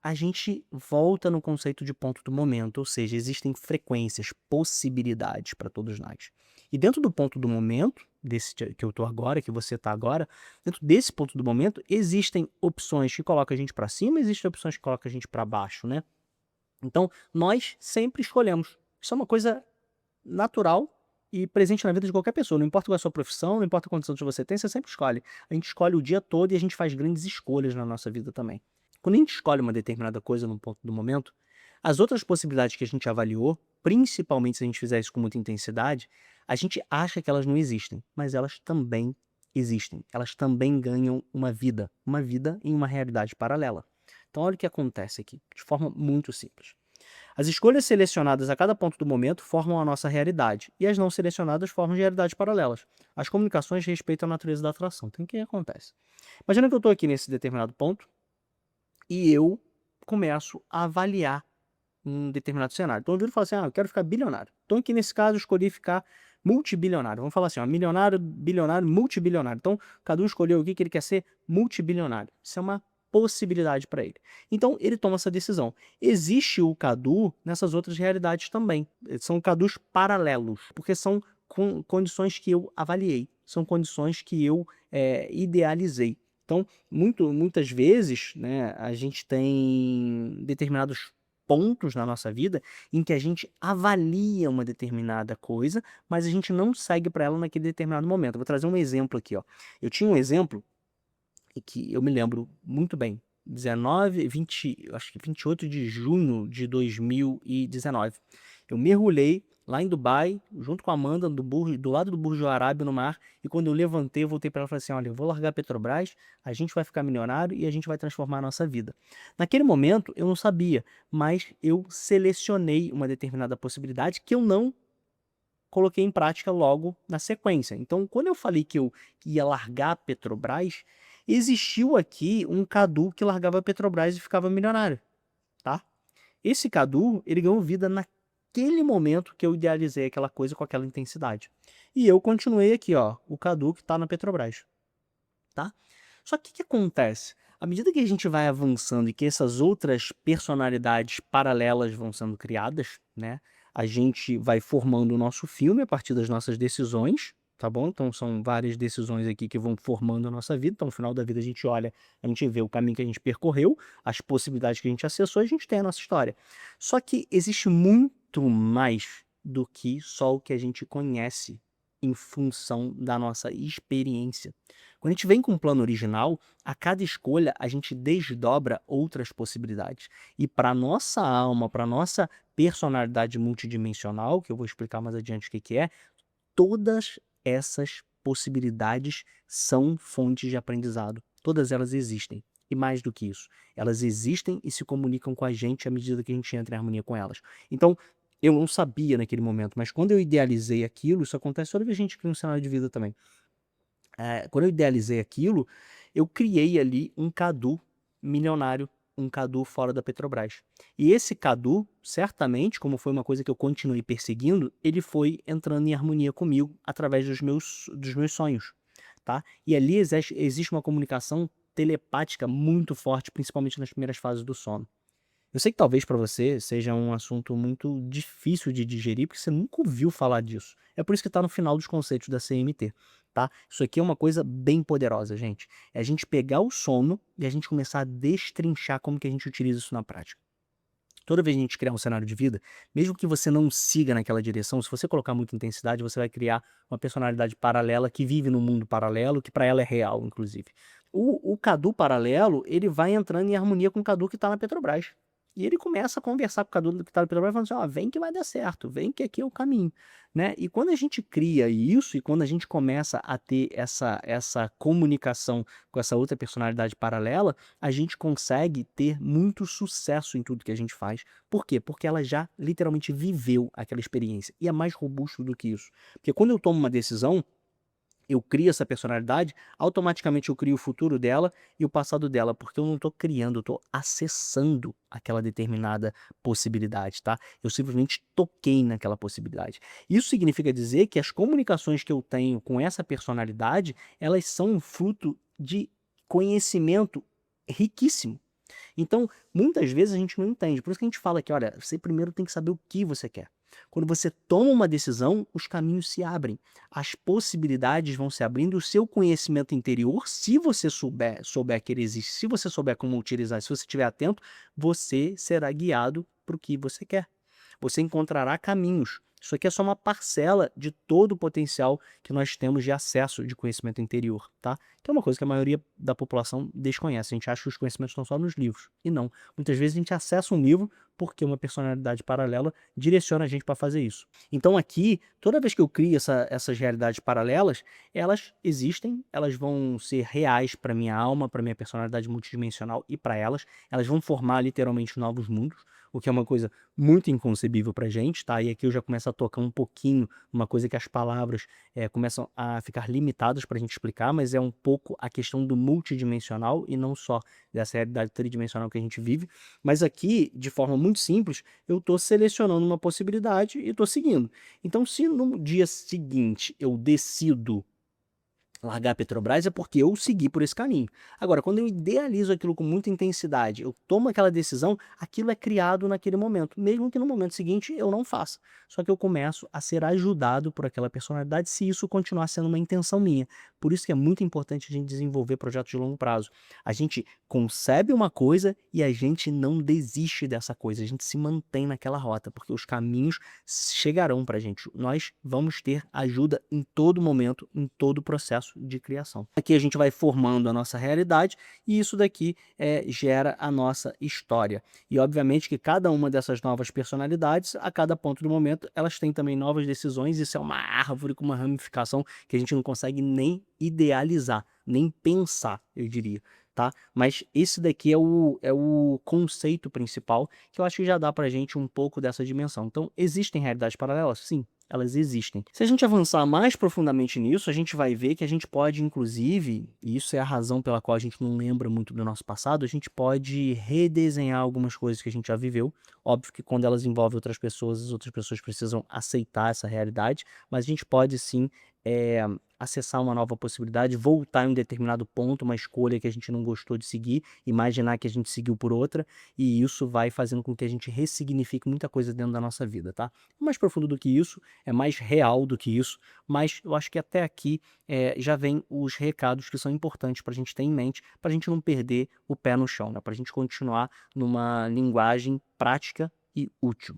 a gente volta no conceito de ponto do momento, ou seja, existem frequências, possibilidades para todos nós. E dentro do ponto do momento, desse que eu estou agora, que você está agora, dentro desse ponto do momento, existem opções que colocam a gente para cima, existem opções que colocam a gente para baixo, né? Então, nós sempre escolhemos. Isso é uma coisa natural e presente na vida de qualquer pessoa. Não importa qual é a sua profissão, não importa quantos anos você tem, você sempre escolhe. A gente escolhe o dia todo e a gente faz grandes escolhas na nossa vida também. Quando a gente escolhe uma determinada coisa num ponto do momento, as outras possibilidades que a gente avaliou, principalmente se a gente fizer isso com muita intensidade, a gente acha que elas não existem, mas elas também existem. Elas também ganham uma vida em uma realidade paralela. Então, olha o que acontece aqui, de forma muito simples. As escolhas selecionadas a cada ponto do momento formam a nossa realidade, e as não selecionadas formam realidades paralelas. As comunicações respeitam a natureza da atração. Então, o que acontece? Imagina que eu estou aqui nesse determinado ponto e eu começo a avaliar um determinado cenário. Então, eu viro e falo assim: eu quero ficar bilionário. Então, aqui nesse caso, eu escolhi ficar multibilionário. Vamos falar assim: milionário, bilionário, multibilionário. Então, cada um escolheu o que ele quer ser multibilionário. Isso é uma possibilidade para ele. Então, ele toma essa decisão. Existe o Cadu nessas outras realidades também. São Cadus paralelos, porque são condições que eu avaliei, são condições que eu idealizei. Então, muitas vezes, né, a gente tem determinados pontos na nossa vida em que a gente avalia uma determinada coisa, mas a gente não segue para ela naquele determinado momento. Eu vou trazer um exemplo aqui, ó. Eu tinha um exemplo e que eu me lembro muito bem. 19, 20, acho que 28 de junho de 2019. Eu mergulhei lá em Dubai, junto com a Amanda, do lado do Burj Al Arab no mar, e quando eu levantei, eu voltei para ela e falei assim: olha, eu vou largar a Petrobras, a gente vai ficar milionário e a gente vai transformar a nossa vida. Naquele momento, eu não sabia, mas eu selecionei uma determinada possibilidade que eu não coloquei em prática logo na sequência. Então, quando eu falei que eu ia largar a Petrobras, existiu aqui um Cadu que largava a Petrobras e ficava milionário, tá? Esse Cadu, ele ganhou vida naquele momento que eu idealizei aquela coisa com aquela intensidade. E eu continuei aqui, ó, o Cadu que tá na Petrobras, tá? Só que o que acontece? À medida que a gente vai avançando e que essas outras personalidades paralelas vão sendo criadas, né? A gente vai formando o nosso filme a partir das nossas decisões, tá bom? Então são várias decisões aqui que vão formando a nossa vida. Então, no final da vida, a gente olha, a gente vê o caminho que a gente percorreu, as possibilidades que a gente acessou e a gente tem a nossa história. Só que existe muito mais do que só o que a gente conhece em função da nossa experiência. Quando a gente vem com um plano original, a cada escolha a gente desdobra outras possibilidades. E para nossa alma, para nossa personalidade multidimensional, que eu vou explicar mais adiante o que é, todas essas possibilidades são fontes de aprendizado. Todas elas existem. E mais do que isso, elas existem e se comunicam com a gente à medida que a gente entra em harmonia com elas. Então, eu não sabia naquele momento, mas quando eu idealizei aquilo, isso acontece toda vez que a gente cria um cenário de vida também. Quando eu idealizei aquilo, eu criei ali um Cadu milionário, um Cadu fora da Petrobras. E esse Cadu, certamente, como foi uma coisa que eu continuei perseguindo, ele foi entrando em harmonia comigo através dos meus sonhos, tá? E ali existe uma comunicação telepática muito forte, principalmente nas primeiras fases do sono. Eu sei que talvez para você seja um assunto muito difícil de digerir, porque você nunca ouviu falar disso. É por isso que está no final dos conceitos da CMT, tá? Isso aqui é uma coisa bem poderosa, gente. É a gente pegar o sono e a gente começar a destrinchar como que a gente utiliza isso na prática. Toda vez que a gente criar um cenário de vida, mesmo que você não siga naquela direção, se você colocar muita intensidade, você vai criar uma personalidade paralela que vive num mundo paralelo, que para ela é real, inclusive. O Cadu paralelo, ele vai entrando em harmonia com o Cadu que está na Petrobras. E ele começa a conversar com o Cadu que está na Petrobras, falando assim: ó, vem que vai dar certo, vem que aqui é o caminho, né? E quando a gente cria isso, e quando a gente começa a ter essa comunicação com essa outra personalidade paralela, a gente consegue ter muito sucesso em tudo que a gente faz. Por quê? Porque ela já literalmente viveu aquela experiência. E é mais robusto do que isso. Porque quando eu tomo uma decisão, eu crio essa personalidade, automaticamente eu crio o futuro dela e o passado dela, porque eu não estou criando, eu estou acessando aquela determinada possibilidade, tá? Eu simplesmente toquei naquela possibilidade. Isso significa dizer que as comunicações que eu tenho com essa personalidade, elas são um fruto de conhecimento riquíssimo. Então, muitas vezes a gente não entende, por isso que a gente fala que, olha, você primeiro tem que saber o que você quer. Quando você toma uma decisão, os caminhos se abrem, as possibilidades vão se abrindo, o seu conhecimento interior, se você souber que ele existe, se você souber como utilizar, se você estiver atento, você será guiado para o que você quer. Você encontrará caminhos. Isso aqui é só uma parcela de todo o potencial que nós temos de acesso de conhecimento interior, tá? Que é uma coisa que a maioria da população desconhece. A gente acha que os conhecimentos estão só nos livros. E não. Muitas vezes a gente acessa um livro porque uma personalidade paralela direciona a gente para fazer isso. Então aqui, toda vez que eu crio essas realidades paralelas, elas existem, elas vão ser reais para minha alma, para minha personalidade multidimensional e para elas. Elas vão formar literalmente novos mundos, o que é uma coisa muito inconcebível pra gente, tá? E aqui eu já começo a tocar um pouquinho, uma coisa que as palavras começam a ficar limitadas pra gente explicar, mas é um pouco a questão do multidimensional e não só dessa realidade tridimensional que a gente vive. Mas aqui, de forma muito simples, eu tô selecionando uma possibilidade e tô seguindo. Então, se no dia seguinte eu decido largar a Petrobras, é porque eu segui por esse caminho. Agora, quando eu idealizo aquilo com muita intensidade, eu tomo aquela decisão, aquilo é criado naquele momento, mesmo que no momento seguinte eu não faça. Só que eu começo a ser ajudado por aquela personalidade se isso continuar sendo uma intenção minha. Por isso que é muito importante a gente desenvolver projetos de longo prazo. A gente concebe uma coisa e a gente não desiste dessa coisa, a gente se mantém naquela rota, porque os caminhos chegarão para a gente. Nós vamos ter ajuda em todo momento, em todo o processo de criação. Aqui a gente vai formando a nossa realidade e isso daqui gera a nossa história. E obviamente que cada uma dessas novas personalidades, a cada ponto do momento, elas têm também novas decisões. Isso é uma árvore com uma ramificação que a gente não consegue nem idealizar, nem pensar, eu diria. Tá? Mas esse daqui é o conceito principal que eu acho que já dá pra gente um pouco dessa dimensão. Então, existem realidades paralelas? Sim, elas existem. Se a gente avançar mais profundamente nisso, a gente vai ver que a gente pode, inclusive, e isso é a razão pela qual a gente não lembra muito do nosso passado, a gente pode redesenhar algumas coisas que a gente já viveu. Óbvio que quando elas envolvem outras pessoas, as outras pessoas precisam aceitar essa realidade, mas a gente pode sim acessar uma nova possibilidade, voltar em um determinado ponto, uma escolha que a gente não gostou de seguir, imaginar que a gente seguiu por outra, e isso vai fazendo com que a gente ressignifique muita coisa dentro da nossa vida, tá? É mais profundo do que isso, é mais real do que isso, mas eu acho que até aqui já vem os recados que são importantes para a gente ter em mente, para a gente não perder o pé no chão, né? Para a gente continuar numa linguagem prática e útil.